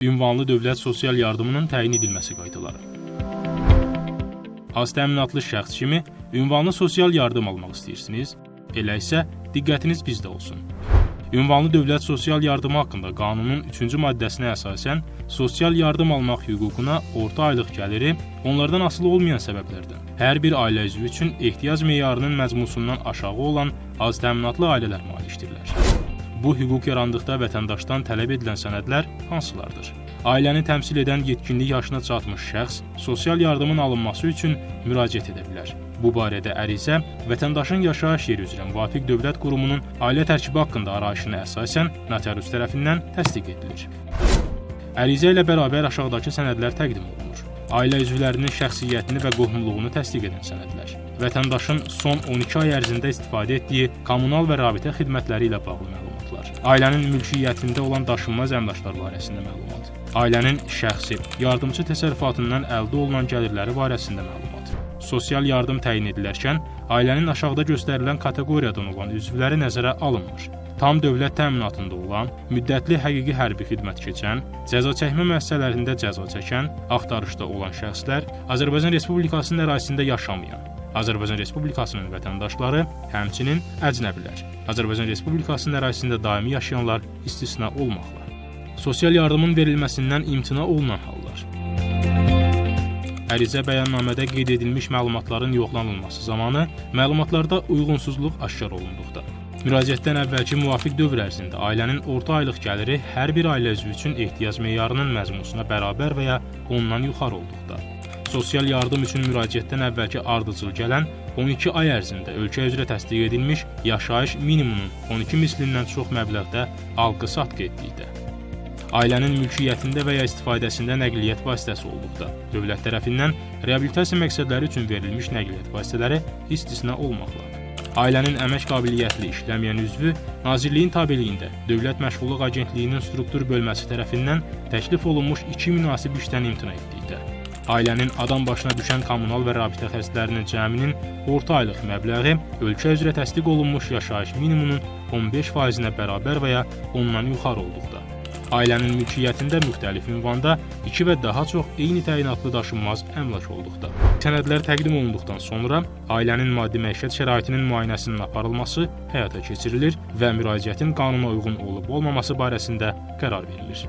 Ünvanlı dövlət sosial yardımının təyin edilməsi qaydaları. Az təminatlı şəxs kimi ünvanlı sosial yardım almaq istəyirsiniz? Elə isə diqqətiniz bizdə olsun. Ünvanlı dövlət sosial yardımı haqqında qanunun 3-cü maddəsinə əsasən sosial yardım almaq hüququna orta aylıq gəliri onlardan asılı olmayan səbəblərdən hər bir ailə üzvü üçün ehtiyac meyarının məcmusundan aşağı olan az təminatlı ailələr malikdirlər. Bu hüquq yarandıqda vətəndaşdan tələb edilən sənədlər hansılardır? Ailəni təmsil edən yetkinlik yaşına çatmış şəxs sosial yardımın alınması üçün müraciət edə bilər. Bu barədə ərizə vətəndaşın yaşayış yeri üzrə müvafiq dövlət qurumunun ailə tərkibi haqqında arayışına əsasən notarius tərəfindən təsdiq edilir. Ərizə ilə bərabər aşağıdakı sənədlər təqdim olunur. Ailə üzvlərinin şəxsiyyətini və qohumluğunu təsdiq edən sənədlər. Vətəndaşın son 12 ay ərzində istifadə etdiyi kommunal və rabitə xidmətləri ilə bağlı məlumatlar. Ailənin mülkiyyətində olan daşınmaz əmlaklar barəsində məlumat. Ailənin şəxsi, yardımçı təsərrüfatından əldə olunan gəlirləri barəsində məlumat. Sosial yardım təyin edilərkən ailənin aşağıda göstərilən kateqoriyadan olan üzvləri nəzərə alınmır. Tam dövlət təminatında olan, müddətli həqiqi hərbi xidmət keçən, cəza çəkmə müəssisələrində cəza çəkən, axtarışda olan şəxslər, Azərbaycan Respublikasının ərazisində yaşamayan, Azərbaycan Respublikasının vətəndaşları, həmçinin əcnəbilər, Azərbaycan Respublikasının ərazisində daimi yaşayanlar istisna olmaqla. Sosial yardımın verilməsindən imtina olunan hallar. Ərizə bəyannamədə qeyd edilmiş məlumatların yoxlanılması zamanı məlumatlarda uyğunsuzluq aşkar olunduqda, müraciətdən əvvəlki müvafiq dövr ərzində ailənin orta aylıq gəliri hər bir ailə üzvü üçün ehtiyac meyarının məzmusuna bərabər və ya ondan yuxarı olduqda, sosial yardım üçün müraciətdən əvvəlki ardıcıl gələn 12 ay ərzində ölkə üzrə təsdiq edilmiş yaşayış minimumunun 12 mislindən çox məbləğdə alqı-satqı etdikdə, ailənin mülkiyyətində və ya istifadəsində nəqliyyat vasitəsi olduqda, dövlət tərəfindən reabilitasiya məqsədləri üçün verilmiş nəqliyyat vasitələri istisna olmaqla, ailənin əmək qabiliyyətli işləməyən üzvü Nazirliyin tabeliyində Dövlət Məşğulluq Agentliyinin struktur bölməsi tərəfindən təklif olunmuş 2 münasib işdən imtina etdikdə, ailənin adam başına düşən kommunal və rabitə xərclərinin cəminin orta aylıq məbləği ölkə üzrə təsdiq olunmuş yaşayış minimumunun 15%-nə bərabər və ya ondan yuxarı olduqda, ailənin mülkiyyətində müxtəlif ünvanda 2 və daha çox eyni təyinatlı daşınmaz əmlak olduqda. Sənədlər təqdim olunduqdan sonra ailənin maddi-məişət şəraitinin müayinəsinin aparılması həyata keçirilir və müraciətin qanuna uyğun olub-olmaması barəsində qərar verilir.